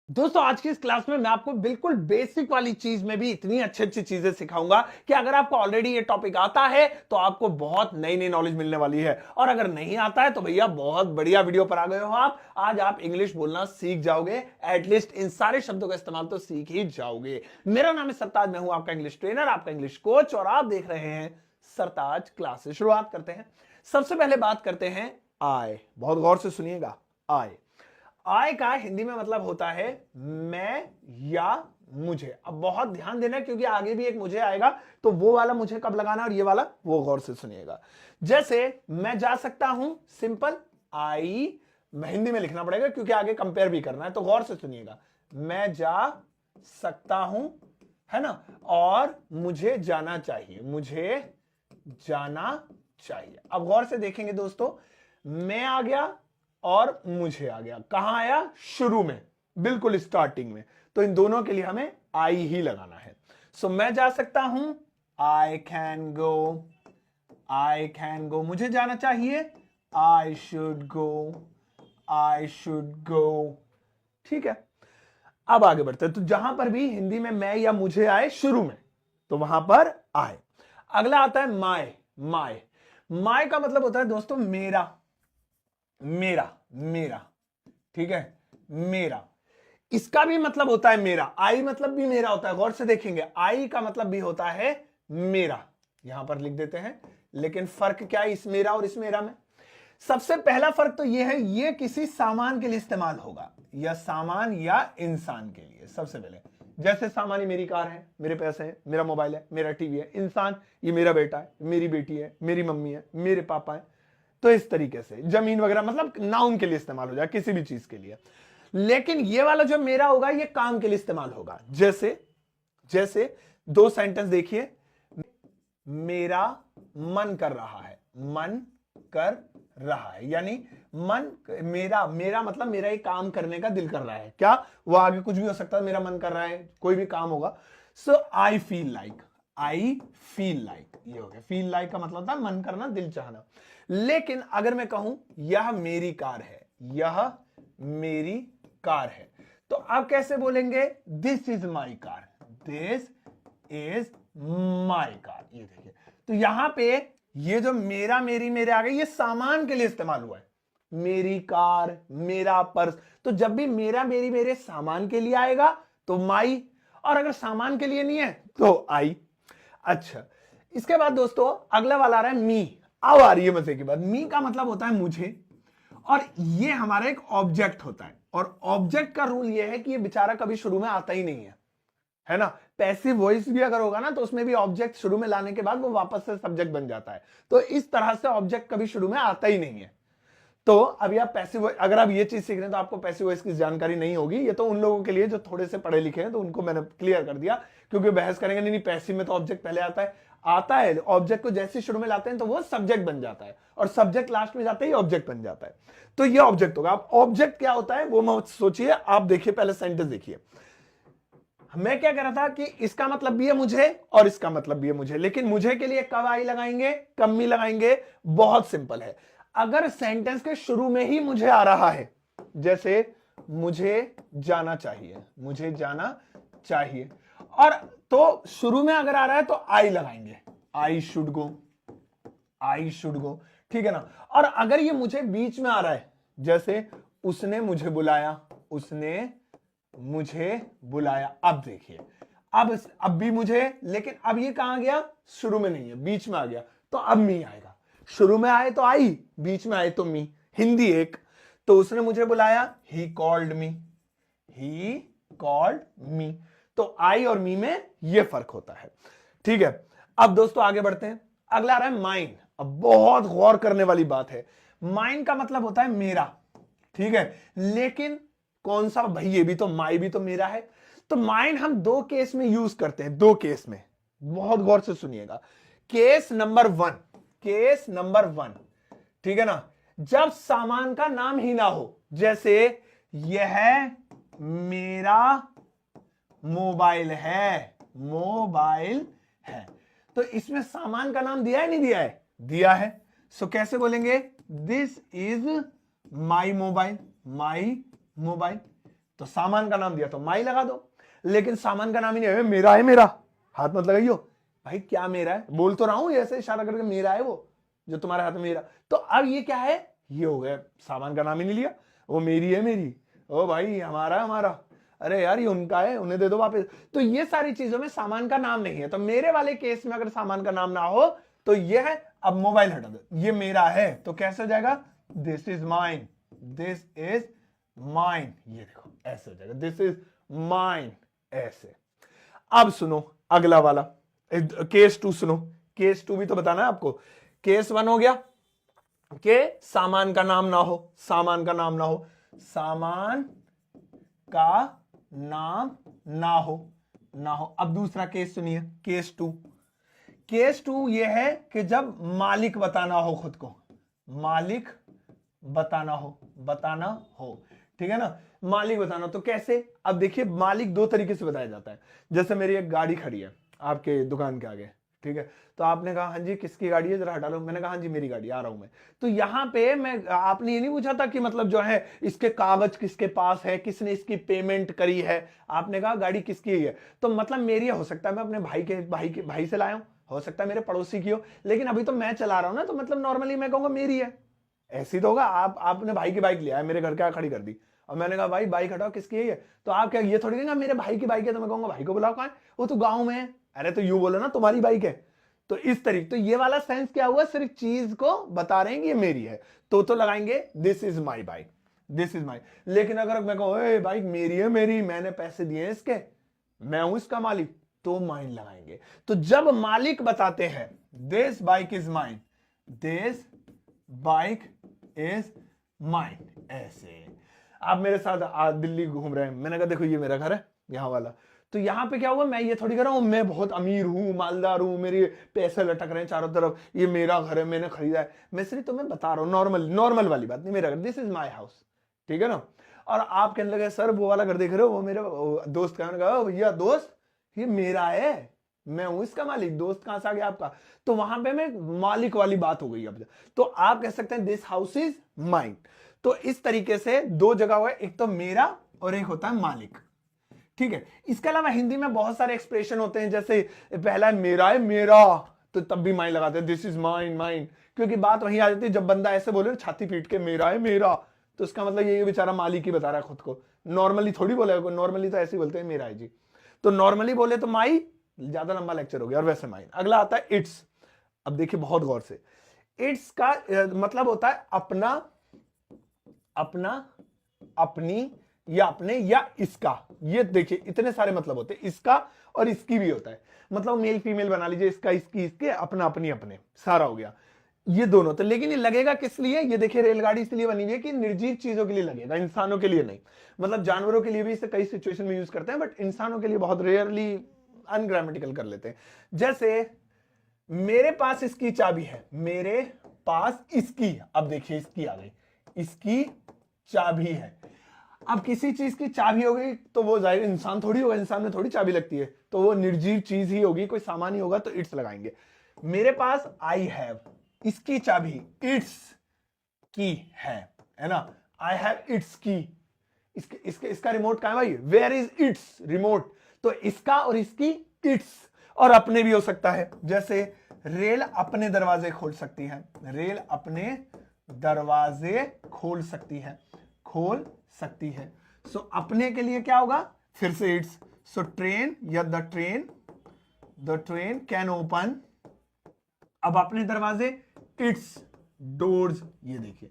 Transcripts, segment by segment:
दोस्तों आज की इस क्लास में मैं आपको बिल्कुल बेसिक वाली चीज में भी इतनी अच्छी अच्छी चीजें सिखाऊंगा कि अगर आपको ऑलरेडी ये टॉपिक आता है तो आपको बहुत नई नई नॉलेज मिलने वाली है, और अगर नहीं आता है तो भैया बहुत बढ़िया वीडियो पर आ गए हो आप। आज आप इंग्लिश बोलना सीख जाओगे, एटलीस्ट इन सारे शब्दों का इस्तेमाल तो सीख ही जाओगे। मेरा नाम है सरताज, मैं हूं आपका इंग्लिश ट्रेनर, आपका इंग्लिश कोच, और आप देख रहे हैं सरताज क्लासेस। शुरुआत करते हैं। सबसे पहले बात करते हैं आय। बहुत गौर से सुनिएगा। आय आय का हिंदी में मतलब होता है मैं या मुझे। अब बहुत ध्यान देना क्योंकि आगे भी एक मुझे आएगा, तो वो वाला मुझे कब लगाना और ये वाला वो गौर से सुनिएगा। जैसे मैं जा सकता हूं, सिंपल आई हिंदी में लिखना पड़ेगा क्योंकि आगे कंपेयर भी करना है, तो गौर से सुनिएगा। मैं जा सकता हूं, है ना, और मुझे जाना चाहिए, मुझे जाना चाहिए। अब गौर से देखेंगे दोस्तों, मैं आ गया और मुझे आ गया। कहां आया? शुरू में, बिल्कुल स्टार्टिंग में। तो इन दोनों के लिए हमें आई ही लगाना है। सो मैं जा सकता हूं, I can go, I can go. मुझे जाना चाहिए, I should go, I should go. ठीक है, अब आगे बढ़ते हैं। तो जहां पर भी हिंदी में मैं या मुझे आए शुरू में, तो वहां पर आए। अगला आता है माय। माय माय का मतलब होता है दोस्तों मेरा, मेरा, मेरा। ठीक है, मेरा। इसका भी मतलब होता है मेरा। आई मतलब भी मेरा होता है, गौर से देखेंगे। आई का मतलब भी होता है मेरा, यहां पर लिख देते हैं। लेकिन फर्क क्या है इस मेरा और इस मेरा में? सबसे पहला फर्क तो यह है, यह किसी सामान के लिए इस्तेमाल होगा, या सामान या इंसान के लिए। सबसे पहले जैसे सामान, मेरी कार है, मेरे पैसे हैं, मेरा मोबाइल है, मेरा टीवी है। इंसान, ये मेरा बेटा है, मेरी बेटी है, मेरी मम्मी है, मेरे पापा है। तो इस तरीके से जमीन वगैरह मतलब नाउन के लिए इस्तेमाल हो जाए, किसी भी चीज के लिए। लेकिन ये वाला जो मेरा होगा ये काम के लिए इस्तेमाल होगा। जैसे जैसे दो सेंटेंस देखिए। मेरा मन कर रहा है, मन कर रहा है, यानी मन, मेरा, मेरा मतलब मेरा एक काम करने का दिल कर रहा है। क्या? वो आगे कुछ भी हो सकता है, मेरा मन कर रहा है, कोई भी काम होगा। So I feel like, I feel like, ये हो गया। फील लाइक का मतलब था मन करना, दिल चाहना। लेकिन अगर मैं कहूं यह मेरी कार है, यह मेरी कार है, तो आप कैसे बोलेंगे? This is my car, this is my car. ये देखिए, तो यहां पे ये जो मेरा, मेरी, मेरे आ गए, ये सामान के लिए इस्तेमाल हुआ है। मेरी कार, मेरा पर्स। तो जब भी मेरा, मेरी, मेरे सामान के लिए आएगा तो माई, और अगर सामान के लिए नहीं है तो आई। अच्छा, इसके बाद दोस्तों अगला वाला आ रहा है मी। अब आ रही है मजे की बात। मी का मतलब होता है मुझे, और ये हमारा एक ऑब्जेक्ट होता है। और ऑब्जेक्ट का रूल ये है कि ये बेचारा कभी शुरू में आता ही नहीं है ना। पैसिव वॉइस भी अगर होगा ना तो उसमें भी ऑब्जेक्ट शुरू में लाने के बाद वो वापस से सब्जेक्ट बन जाता है। तो इस तरह से ऑब्जेक्ट कभी शुरू में आता ही नहीं है। तो अभी आप पैसिव, अगर आप ये चीज सीख रहे हैं तो आपको पैसिव वॉइस की जानकारी नहीं होगी। ये तो उन लोगों के लिए जो थोड़े से पढ़े लिखे हैं, तो उनको मैंने क्लियर कर दिया, क्योंकि बहस करेंगे नहीं पैसिव में तो ऑब्जेक्ट पहले आता है। ऑब्जेक्ट को जैसे शुरू में लाते हैं तो वो सब्जेक्ट बन जाता है, और सब्जेक्ट लास्ट में जाते ही ऑब्जेक्ट बन जाता है। तो ये ऑब्जेक्ट होगा। अब ऑब्जेक्ट क्या होता है वो मत सोचिए, आप देखिए पहले सेंटेंस देखिए। मैं क्या कह रहा था कि इसका मतलब भी है मुझे और इसका मतलब भी है मुझे, लेकिन मुझे के लिए कब आई लगाएंगे, कब मी लगाएंगे? बहुत सिंपल है। अगर सेंटेंस के शुरू में ही मुझे आ रहा है, जैसे मुझे जाना चाहिए, मुझे जाना चाहिए, और तो शुरू में अगर आ रहा है तो आई लगाएंगे, I should go, I should go. ठीक है ना। और अगर ये मुझे बीच में आ रहा है, जैसे उसने मुझे बुलाया, उसने मुझे बुलाया। अब देखिए, अब भी मुझे, लेकिन अब ये कहां गया? शुरू में नहीं है, बीच में आ गया, तो अब मी आएगा। शुरू में आए तो आई, बीच में आए तो मी। हिंदी एक, तो उसने मुझे बुलाया, he called me, he called me. तो आई और मी में यह फर्क होता है। ठीक है, अब दोस्तों आगे बढ़ते हैं। अगला आ रहा है माइन। अब बहुत गौर करने वाली बात है। माइन का मतलब होता है मेरा, ठीक है, लेकिन कौन सा भाई? ये भी तो, माई भी तो मेरा है। तो माइन हम दो केस में यूज करते हैं, दो केस में, बहुत गौर से सुनिएगा। Case number one, case number one, ठीक है ना, जब सामान का नाम ही ना हो। जैसे यह मेरा मोबाइल है, मोबाइल है, तो इसमें सामान का नाम दिया है नहीं दिया है? दिया है। सो कैसे बोलेंगे? This is my mobile, my mobile. तो सामान का नाम दिया तो माई लगा दो, लेकिन सामान का नाम ही नहीं है, मेरा है, मेरा हाथ मत लगाइयो भाई, क्या मेरा है, बोल तो रहा हूं ऐसे इशारा करके, मेरा है वो जो तुम्हारे हाथ में, मेरा। तो अब ये क्या है, ये हो गया, सामान का नाम ही नहीं लिया, वो मेरी है मेरी, ओ भाई हमारा हमारा, अरे यार ये उनका है, उन्हें दे दो वापस। तो ये सारी चीजों में सामान का नाम नहीं है। तो मेरे वाले केस में अगर सामान का नाम ना हो तो ये है, अब मोबाइल हटा दो, ये मेरा है, तो कैसे हो जाएगा, this is mine, this is mine, ये देखो ऐसे हो जाएगा, दिस इज माइन, ऐसे। अब सुनो अगला वाला केस 2 सुनो, केस 2 भी तो बताना है आपको। केस 1 हो गया कि सामान का नाम ना हो, सामान का नाम ना हो, सामान का नाम ना हो, ना हो। अब दूसरा केस सुनिए, केस 2। केस 2 ये है कि जब मालिक बताना हो खुद को, मालिक बताना हो, बताना हो, ठीक है ना, मालिक बताना। तो कैसे, अब देखिए मालिक दो तरीके से बताया जाता है। जैसे मेरी एक गाड़ी खड़ी है आपके दुकान के आगे, ठीक है, तो आपने कहा हाँ जी किसकी गाड़ी है जरा हटा लो, मैंने कहा हाँ जी मेरी गाड़ी, आ रहा हूं मैं। तो यहां पे मैं, आपने ये नहीं पूछा था कि मतलब जो है इसके कागज किसके पास है, किसने इसकी पेमेंट करी है, आपने कहा गाड़ी किसकी है, तो मतलब मेरी हो सकता है मैं अपने भाई से लाया हूं, हो सकता है मेरे पड़ोसी की हो, लेकिन अभी तो मैं चला रहा हूं ना, तो मतलब नॉर्मली मैं कहूंगा मेरी है। ऐसी तो होगा, आपने भाई की बाइक लिया है, मेरे घर के खड़ी कर दी, और मैंने कहा भाई बाइक हटाओ किसकी है ये, तो आप क्या ये थोड़ी कहेंगे मेरे भाई की बाइक है, तो मैं कहूंगा भाई को बुलाओ, कहां है वो, तो गांव में है, अरे तो यूं बोलो ना तुम्हारी बाइक है। तो इस तरीके, तो ये वाला सेंस क्या हुआ, सिर्फ चीज को बता रहे हैं कि ये मेरी है, तो लगाएंगे this is my bike, this is my. लेकिन अगर मैं कहूं बाइक मेरी है, मेरी, मैंने पैसे दिए हैं इसके, मैं हूं इसका मालिक, तो माइन लगाएंगे। तो जब मालिक बताते हैं this bike is mine, this bike is mine, ऐसे। आप मेरे साथ दिल्ली घूम रहे हैं, मैंने कहा देखो ये मेरा घर है यहां वाला, तो यहां पे क्या हुआ, मैं ये थोड़ी कर रहा हूं मैं बहुत अमीर हूं, मालदार हूं, मेरे पैसे लटक रहे हैं चारों तरफ, ये मेरा घर है मैंने खरीदा है, मैं सिर्फ तुम्हें बता रहा हूं, नॉर्मल वाली बात नहीं, मेरा घर, दिस इज माई हाउस, ठीक है ना। और आप कहने लगे सर वो वाला घर देख रहे हो, वो मेरे दोस्त का, मैंने कहा भैया दोस्त ये मेरा है, मैं हूं इसका मालिक, दोस्त कहां से आ गया आपका। तो वहां पे मैं मालिक वाली बात हो गई। अब तो आप कह सकते हैं दिस हाउस इज माइन। तो इस तरीके से दो जगह हुआ, एक तो मेरा और एक होता है मालिक, ठीक है। इसके अलावा हिंदी में बहुत सारे एक्सप्रेशन होते हैं, जैसे पहला है मेरा, तो तब भी माइन लगाते हैं, दिस इज माइन, माइन, क्योंकि बात वहीं आ जाती है जब बंदा ऐसे बोले छाती पीट के मेरा है मेरा, तो इसका मतलब ये बेचारा मालिक ही बता रहा है खुद को, नॉर्मली थोड़ी बोलेगा, नॉर्मली तो ऐसे ही बोलते हैं मेरा है जी, तो नॉर्मली बोले तो माई, ज्यादा लंबा लेक्चर हो गया, और वैसे माइन। अगला आता है इट्स। अब देखिए बहुत गौर से, इट्स का मतलब होता है अपना, अपना, अपनी, या अपने, या इसका। ये देखिए इतने सारे मतलब होते हैं, इसका और इसकी भी होता है, मतलब मेल फीमेल बना लीजिए, इसका इसकी इसके, अपना अपनी अपने, सारा हो गया ये दोनों। तो लेकिन ये लगेगा किस लिए, ये देखिए रेलगाड़ी इसलिए बनी हुई है कि निर्जीव चीजों के लिए लगेगा, इंसानों के लिए नहीं। मतलब जानवरों के लिए भी इसे कई सिचुएशन में यूज करते हैं, बट इंसानों के लिए बहुत रेयरली अनग्रामेटिकल कर लेते हैं। जैसे मेरे पास इसकी चाबी है, मेरे पास इसकी, अब देखिए इसकी आ गई, इसकी चाबी है। अब किसी चीज की चाबी होगी तो वो जाहिर इंसान थोड़ी होगा, इंसान में थोड़ी चाबी लगती है, तो वो निर्जीव चीज ही होगी, कोई सामान ही होगा, तो इट्स लगाएंगे। मेरे पास आई हैव, इसकी चाबी, इट्स की है ना, आई हैव इट्स की, इसका रिमोट कहां है भाई, वेयर इज इट्स रिमोट, तो इसका और इसकी इट्स। और अपने भी हो सकता है, जैसे रेल अपने दरवाजे खोल सकती है, रेल अपने दरवाजे खोल सकती है, खोल सकती है। सो अपने के लिए क्या होगा, फिर से इट्स। सो ट्रेन या द ट्रेन कैन ओपन, अब अपने दरवाजे इट्स डोर्स, ये देखिए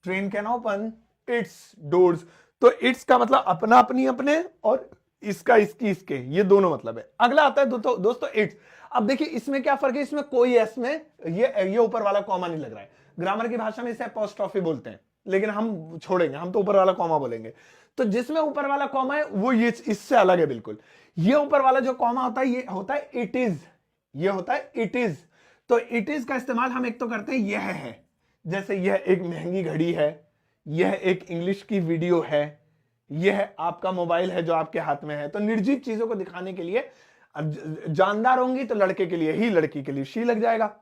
train can open it's doors. तो इट्स का मतलब अपना अपनी अपने, और इसका इसकी इसके, ये दोनों मतलब है। अगला आता है दोस्तों इट्स। अब देखिए इसमें क्या फर्क है, इसमें कोई एस में ये ऊपर वाला कॉमा नहीं लग रहा है। ग्रामर की भाषा में इसे अपोस्ट्रोफी बोलते हैं, लेकिन हम छोड़ेंगे, हम तो ऊपर वाला कॉमा बोलेंगे। तो जिसमें ऊपर वाला कॉमा है वो ये इससे अलग है बिल्कुल। ये ऊपर वाला जो कॉमा होता है ये होता है इट इज, ये होता है इट इज। तो इट इज का इस्तेमाल हम एक तो करते हैं यह है, जैसे यह एक महंगी घड़ी है, यह एक इंग्लिश की वीडियो है, यह आपका मोबाइल है जो आपके हाथ में है। तो निर्जीव चीजों को दिखाने के लिए, जानदार होंगी तो लड़के के लिए ही, लड़की के लिए शी लग जाएगा,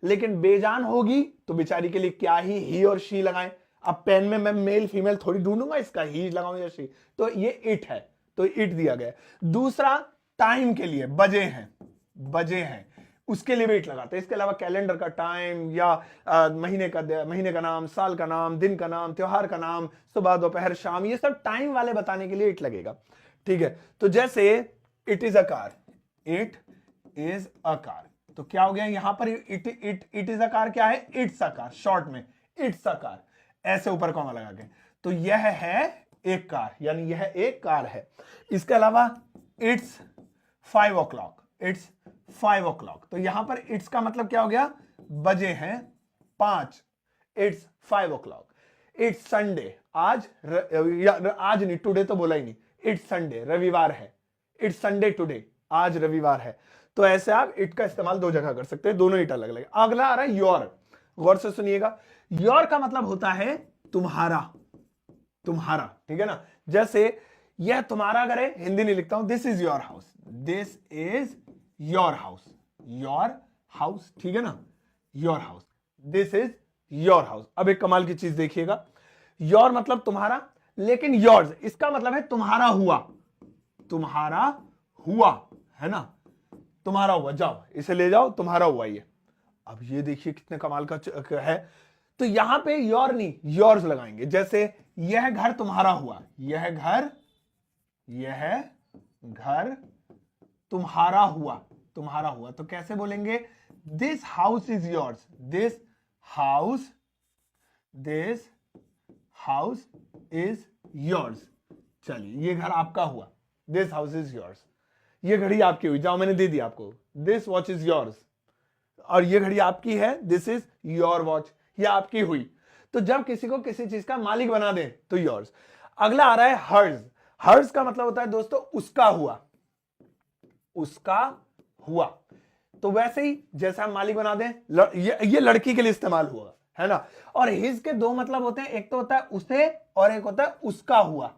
लेकिन बेजान होगी तो बेचारी के लिए क्या ही और शी लगाएं। अब पेन में मैं मेल फीमेल थोड़ी ढूंढूंगा, इसका ही लगाऊं या शी, तो ये इट है, तो इट दिया गया। दूसरा टाइम के लिए बजे हैं, बजे हैं, उसके लिए भी इट लगाते हैं। इसके अलावा कैलेंडर का टाइम या महीने का नाम, साल का नाम, दिन का नाम, त्योहार का नाम, सुबह दोपहर शाम, ये सब टाइम वाले बताने के लिए इट लगेगा। ठीक है, तो जैसे it is a car, it is a car, तो क्या हो गया यहां पर इट इज अ कार क्या है, इट्स अ कार, शॉर्ट में इट्स अ कार, ऐसे ऊपर कॉमा लगा के, तो यह है एक कार, यानी यह एक कार है। इसके अलावा इट्स 5 o'clock, इट्स 5 o'clock, तो यहां पर इट्स का मतलब क्या हो गया, बजे हैं 5, इट्स 5 o'clock। इट्स संडे, आज आज नहीं, टुडे तो बोला ही नहीं, इट्स संडे, रविवार है, इट्स संडे टुडे, आज रविवार है। तो ऐसे आप इट का इस्तेमाल दो जगह कर सकते हैं, दोनों इट अलग अलग। अगला आ रहा है योर, गौर से सुनिएगा। योर का मतलब होता है तुम्हारा, तुम्हारा, ठीक है ना। जैसे यह तुम्हारा घर है, हिंदी नहीं लिखता हूं, this is your house, this is your house, your house, ठीक है ना, your house, this is your house. अब एक कमाल की चीज देखिएगा, योर मतलब तुम्हारा, लेकिन योर्स इसका मतलब है तुम्हारा हुआ, तुम्हारा हुआ, है ना, तुम्हारा हुआ, जाओ इसे ले जाओ, तुम्हारा हुआ ये। अब ये देखिए कितने कमाल का है, तो यहां पे योर नहीं योर्स लगाएंगे। जैसे यह घर तुम्हारा हुआ, यह घर तुम्हारा हुआ, तुम्हारा हुआ, तो कैसे बोलेंगे, this house is yours, this house is yours. चलिए ये घर आपका हुआ, दिस हाउस इज योर्स। ये घड़ी आपकी हुई, जाओ मैंने दे दी आपको, दिस वॉच इज योर्स। और ये घड़ी आपकी है, दिस इज योर वॉच, ये आपकी हुई। तो जब किसी को किसी चीज का मालिक बना दे तो योर्स। अगला आ रहा है हर्ज। हर्ज का मतलब होता है दोस्तों उसका हुआ, उसका हुआ। तो वैसे ही जैसे हम मालिक बना दें, ये लड़की के लिए इस्तेमाल हुआ, है ना। और हिज के दो मतलब होते हैं, एक तो होता है उसे और एक होता है उसका हुआ,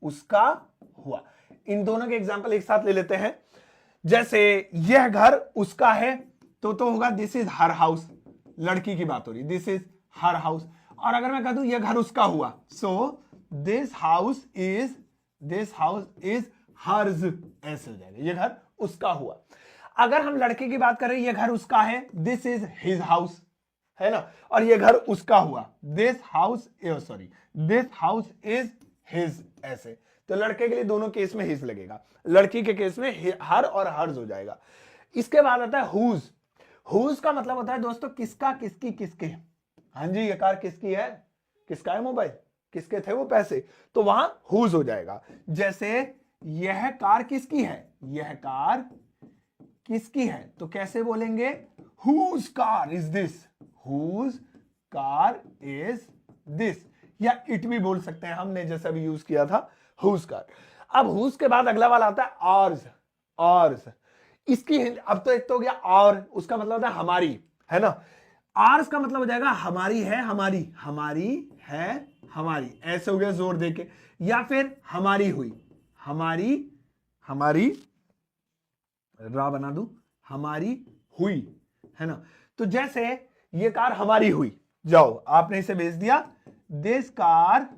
उसका हुआ। इन दोनों के एग्जाम्पल एक साथ ले लेते हैं। जैसे यह घर उसका है तो होगा दिस इज हर हाउस, लड़की की बात हो रही, दिस इज हर हाउस। और अगर मैं कह दूं यह घर उसका हुआ, सो दिस हाउस इज हर्ज, ऐसे हो जाएगा, यह घर उसका हुआ। अगर हम लड़के की बात करें, यह घर उसका है, दिस इज हिज हाउस, है ना। और यह घर उसका हुआ, दिस हाउस इज हिज, ऐसे। तो लड़के के लिए दोनों केस में हिज लगेगा, लड़की के केस में हर और हर्ज हो जाएगा। इसके बाद आता है हुज। हुज का मतलब होता है दोस्तों किसका, किसकी, किसके। हाँ जी, ये कार किसकी है, किसका है मोबाइल, किसके थे वो पैसे, तो वहां हुज हो जाएगा। जैसे यह कार किसकी है, यह कार किसकी है, तो कैसे बोलेंगे, whose car is this, whose car is this. या इट भी बोल सकते हैं हमने, जैसा भी यूज किया था, हुज कार। अब हुज के बाद अगला वाला आता है आर्स। आर्स इसकी अब तो एक तो हो गया और, उसका मतलब होता है हमारी, है ना। आर्स का मतलब हो जाएगा हमारी है, हमारी, हमारी है, हमारी, ऐसे हो गया जोर देके। या फिर हमारी हुई, हमारी रा बना दूं, हमारी हुई, है ना। तो जैसे ये कार हमारी हुई, जाओ आपने इसे भेज दिया, दिस कार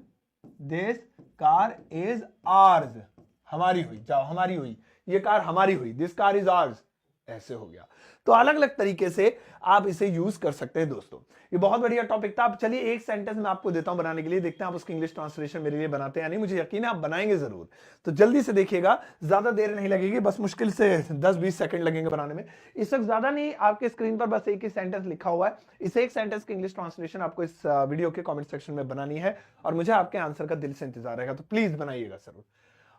इज आर्स, हमारी हुई, जाओ हमारी हुई, ये कार हमारी हुई, दिस कार इज आर्स, ऐसे हो गया। तो अलग अलग तरीके से आप इसे यूज कर सकते हैं दोस्तों। ये बहुत बढ़िया टॉपिक था। अब चलिए एक सेंटेंस मैं आपको देता हूं बनाने के लिए, देखते हैं आप उसकी इंग्लिश ट्रांसलेशन मेरे लिए बनाते हैं या नहीं। मुझे यकीन है आप बनाएंगे जरूर, तो जल्दी से देखिएगा, ज्यादा देर नहीं लगेगी, बस मुश्किल से 10-20 सेकंड लगेंगे बनाने में। इस वक्त ज्यादा नहीं, आपके स्क्रीन पर बस एक ही सेंटेंस लिखा हुआ है, इस एक सेंटेंस की इंग्लिश ट्रांसलेशन आपको इस वीडियो के कॉमेंट सेक्शन में बनानी है, और मुझे आपके आंसर का दिल से इंतजार रहेगा, तो प्लीज बनाइएगा जरूर।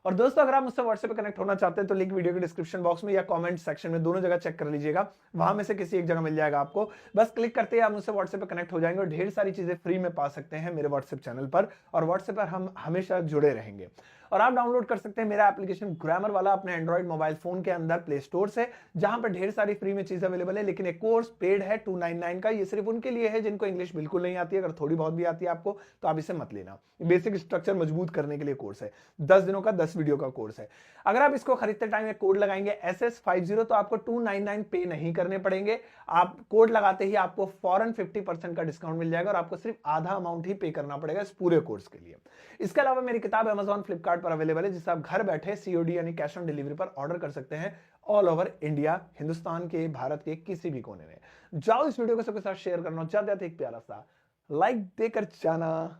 और दोस्तों अगर आप मुझसे व्हाट्सएप पे कनेक्ट होना चाहते हैं तो लिंक वीडियो के डिस्क्रिप्शन बॉक्स में या कमेंट सेक्शन में, दोनों जगह चेक कर लीजिएगा, वहां में से किसी एक जगह मिल जाएगा आपको। बस क्लिक करते ही आप मुझसे व्हाट्सएप पे कनेक्ट हो जाएंगे और ढेर सारी चीजें फ्री में पा सकते हैं मेरे व्हाट्सएप चैनल पर, और व्हाट्सएप पर हम हमेशा जुड़े रहेंगे। और आप डाउनलोड कर सकते हैं मेरा एप्लीकेशन ग्रामर वाला अपने एंड्रॉइड मोबाइल फोन के अंदर प्ले स्टोर से, जहां पर ढेर सारी फ्री में चीज अवेलेबल है। लेकिन एक कोर्स पेड है 299 का, ये सिर्फ उनके लिए है जिनको इंग्लिश बिल्कुल नहीं आती है। अगर थोड़ी बहुत भी आती है आपको तो आप इसे मत लेना। बेसिक स्ट्रक्चर मजबूत करने के लिए कोर्स है, 10 दिनों का 10 वीडियो का कोर्स है। अगर आप इसको खरीदते टाइम एक कोड लगाएंगे SS50 तो आपको 299 पे नहीं करने पड़ेंगे। आप कोड लगाते ही आपको फौरन 50% का डिस्काउंट मिल जाएगा और आपको सिर्फ आधा अमाउंट ही पे करना पड़ेगा इस पूरे कोर्स के लिए। इसके अलावा मेरी किताब Amazon फ्लिपकार्ट पर अवेलेबल है, जिसे आप घर बैठे COD यानी कैश ऑन डिलीवरी पर ऑर्डर कर सकते हैं ऑल ओवर इंडिया, हिंदुस्तान के, भारत के किसी भी कोने में। जाओ इस वीडियो को सबके साथ शेयर करना, चाहते थे एक प्यारा सा लाइक देकर जाना।